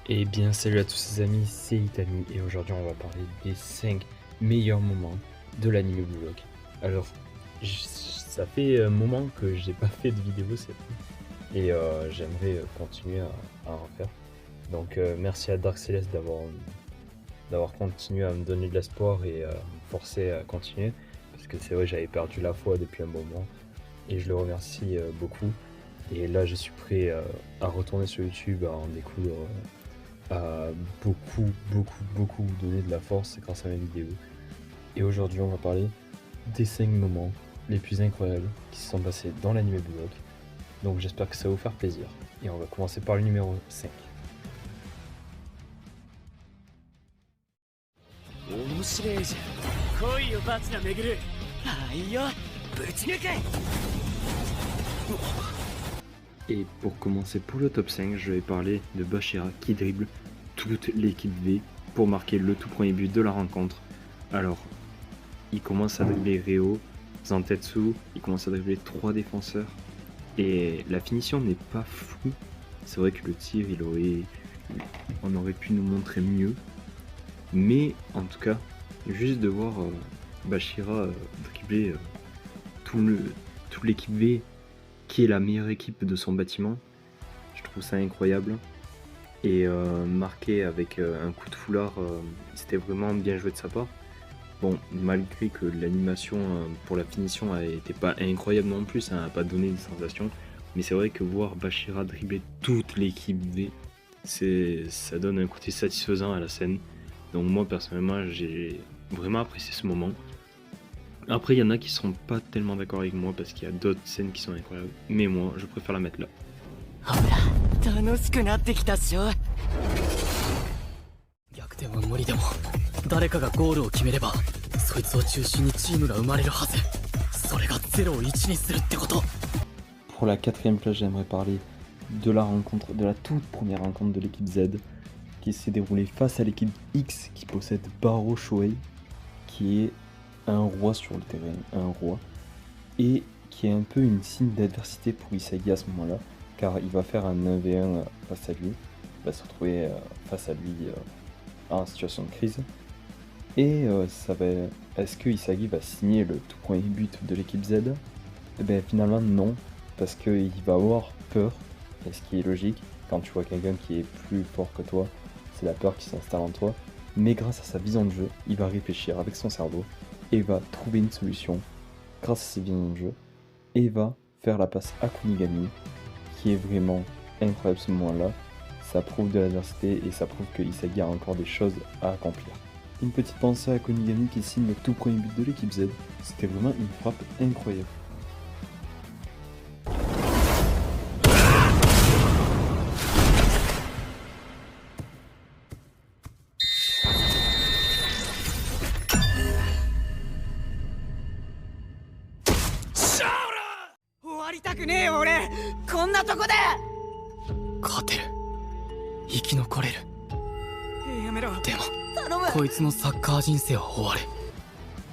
Eh bien, salut à tous les amis, c'est Itami et aujourd'hui on va parler des 5 meilleurs moments de l'anime Blue Lock. Alors, ça fait un moment que j'ai pas fait de vidéo c'est tout et j'aimerais continuer à en faire. Donc merci à Dark Celeste d'avoir continué à me donner de l'espoir et me forcer à continuer parce que c'est vrai j'avais perdu la foi depuis un moment et je le remercie beaucoup. Et là je suis prêt à retourner sur YouTube, à en découdre, à beaucoup vous donner de la force grâce à mes vidéos. Et aujourd'hui on va parler des 5 moments les plus incroyables qui se sont passés dans l'anime Blue Lock. Donc j'espère que ça va vous faire plaisir. Et on va commencer par le numéro 5. 面白いじゃん来いよ罰が巡るああいいよぶち抜け Et pour commencer pour le top 5, je vais parler de Bashira qui dribble toute l'équipe V pour marquer le tout premier but de la rencontre. Alors, il commence à dribbler Reo, Zantetsu, il commence à dribbler 3 défenseurs et la finition n'est pas fou. C'est vrai que le tir, on aurait pu nous montrer mieux, mais en tout cas, juste de voir Bashira dribbler toute l'équipe V qui est la meilleure équipe de son bâtiment, je trouve ça incroyable. Et marqué avec un coup de foulard, c'était vraiment bien joué de sa part. Bon, malgré que l'animation pour la finition n'était pas incroyable non plus, ça n'a pas donné des sensations, mais c'est vrai que voir Bashira dribbler toute l'équipe V, ça donne un côté satisfaisant à la scène. Donc moi personnellement j'ai vraiment apprécié ce moment. Après il y en a qui seront pas tellement d'accord avec moi parce qu'il y a d'autres scènes qui sont incroyables, mais moi je préfère la mettre là. ほら楽しくなってきたっしょ逆転は無理でも誰かがゴールを決めればそいつを中心にチームが生まれるはずそれが0を1にするってこと Pour la 4ème place, j'aimerais parler de la rencontre, de la toute première rencontre de l'équipe Z qui s'est déroulée face à l'équipe X qui possède Baro Shohei, qui est un roi sur le terrain, un roi, et qui est un peu une signe d'adversité pour Isagi à ce moment-là, car il va faire un 1v1 face à lui, il va se retrouver face à lui en situation de crise, et est-ce que Isagi va signer le tout premier but de l'équipe Z? Eh bien finalement non, parce qu'il va avoir peur, et ce qui est logique, quand tu vois quelqu'un qui est plus fort que toi, c'est la peur qui s'installe en toi, mais grâce à sa vision de jeu, il va réfléchir avec son cerveau, et va trouver une solution grâce à ses visions de jeu, et va faire la passe à Kunigami, qui est vraiment incroyable ce moment-là. Ça prouve de l'adversité et ça prouve que Isagi a encore des choses à accomplir. Une petite pensée à Kunigami qui signe le tout premier but de l'équipe Z, c'était vraiment une frappe incroyable.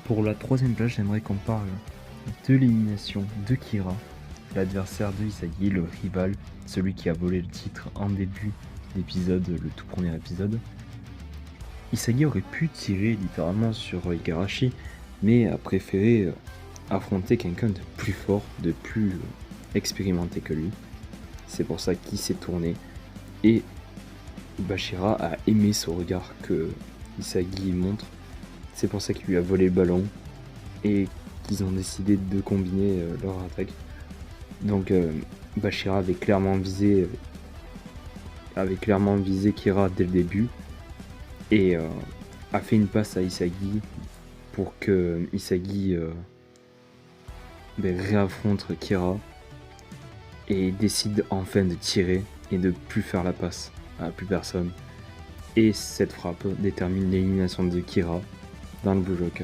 Pour la 3ème place, j'aimerais qu'on parle de l'élimination de Kira, l'adversaire de Isagi, le rival, celui qui a volé le titre en début d'épisode, le tout premier épisode. Isagi aurait pu tirer littéralement sur Igarashi, mais a préféré affronter quelqu'un de plus fort, de plus expérimenté que lui. C'est pour ça qu'il s'est tourné et Bashira a aimé ce regard que Isagi montre. C'est pour ça qu'il lui a volé le ballon et qu'ils ont décidé de combiner leur attaque. Donc Bashira avait clairement visé Kira dès le début et a fait une passe à Isagi pour que Isagi réaffronte Kira et décide enfin de tirer et de plus faire la passe à plus personne. Et cette frappe détermine l'élimination de Kira dans le Blue Lock.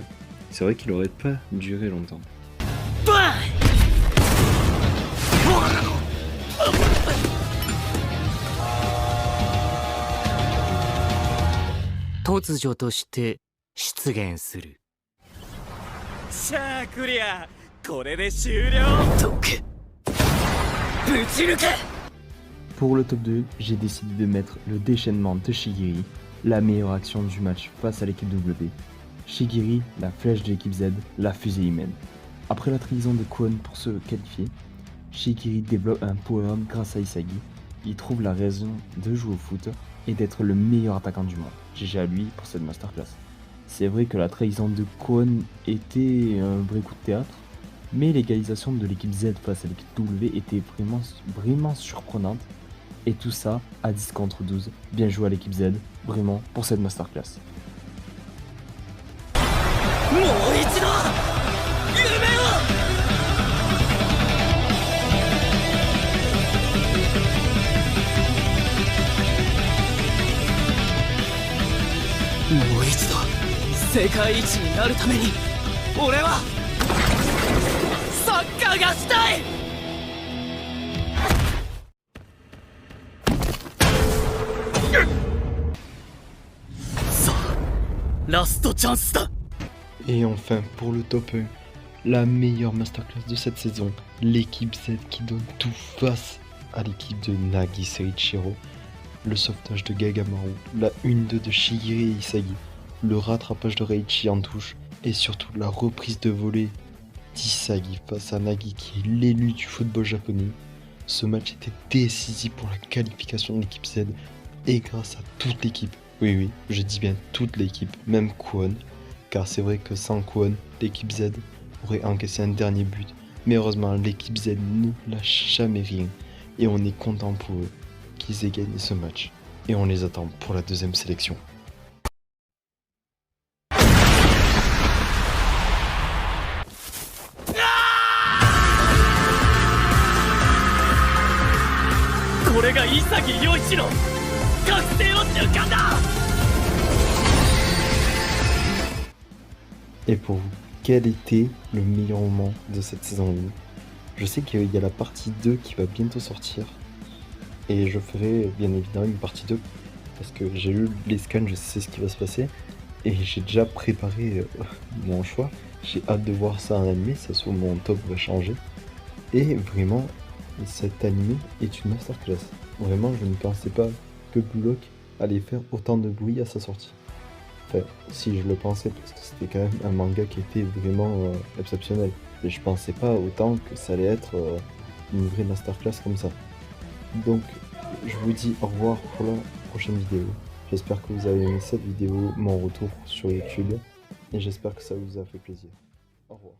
C'est vrai qu'il aurait pas duré longtemps. 突如として出現するさあクリアこれで終了どけぶち抜け Pour le top 2, j'ai décidé de mettre le déchaînement de Shigiri, la meilleure action du match face à l'équipe W. Shigiri, la flèche de l'équipe Z, la fusée humaine. Après la trahison de Kwon pour se qualifier, Shigiri développe un power-up grâce à Isagi. Il trouve la raison de jouer au foot et d'être le meilleur attaquant du monde. GG à lui pour cette masterclass. C'est vrai que la trahison de Kwon était un vrai coup de théâtre, mais l'égalisation de l'équipe Z face à l'équipe W était vraiment surprenante. Et tout ça à 10 contre 12. Bien joué à l'équipe Z, vraiment, pour cette masterclass. もう一度夢をもう一度世界一になるために俺はサッカーがしたいさあラストチャンスだ Et enfin, pour le top 1, la meilleure masterclass de cette saison, l'équipe Z qui donne tout face à l'équipe de Nagi Serichiro, le sauvetage de Gagamaru, la 1-2 de Shigiri et Isagi, le rattrapage de Reichi en touche, et surtout la reprise de volée d'Isagi face à Nagi qui est l'élu du football japonais. Ce match était décisif pour la qualification de l'équipe Z, et grâce à toute l'équipe, oui, je dis bien toute l'équipe, même Kwon, car c'est vrai que sans Kwon, l'équipe Z aurait encaissé un dernier but, mais heureusement l'équipe Z ne lâche jamais rien, et on est content pour eux qu'ils aient gagné ce match, et on les attend pour la deuxième sélection. Et pour vous, quel était le meilleur moment de cette saison 1? Je sais qu'il y a la partie 2 qui va bientôt sortir. Et je ferai bien évidemment une partie 2. Parce que j'ai lu les scans, je sais ce qui va se passer. Et j'ai déjà préparé mon choix. J'ai hâte de voir ça en animé, ça se trouve mon top va changer. Et vraiment, cet animé est une masterclass. Vraiment, je ne pensais pas que Blue Lock allait faire autant de bruit à sa sortie. Enfin, si je le pensais, parce que c'était quand même un manga qui était vraiment exceptionnel. Et je pensais pas autant que ça allait être une vraie masterclass comme ça. Donc, je vous dis au revoir pour la prochaine vidéo. J'espère que vous avez aimé cette vidéo, mon retour sur YouTube. Et j'espère que ça vous a fait plaisir. Au revoir.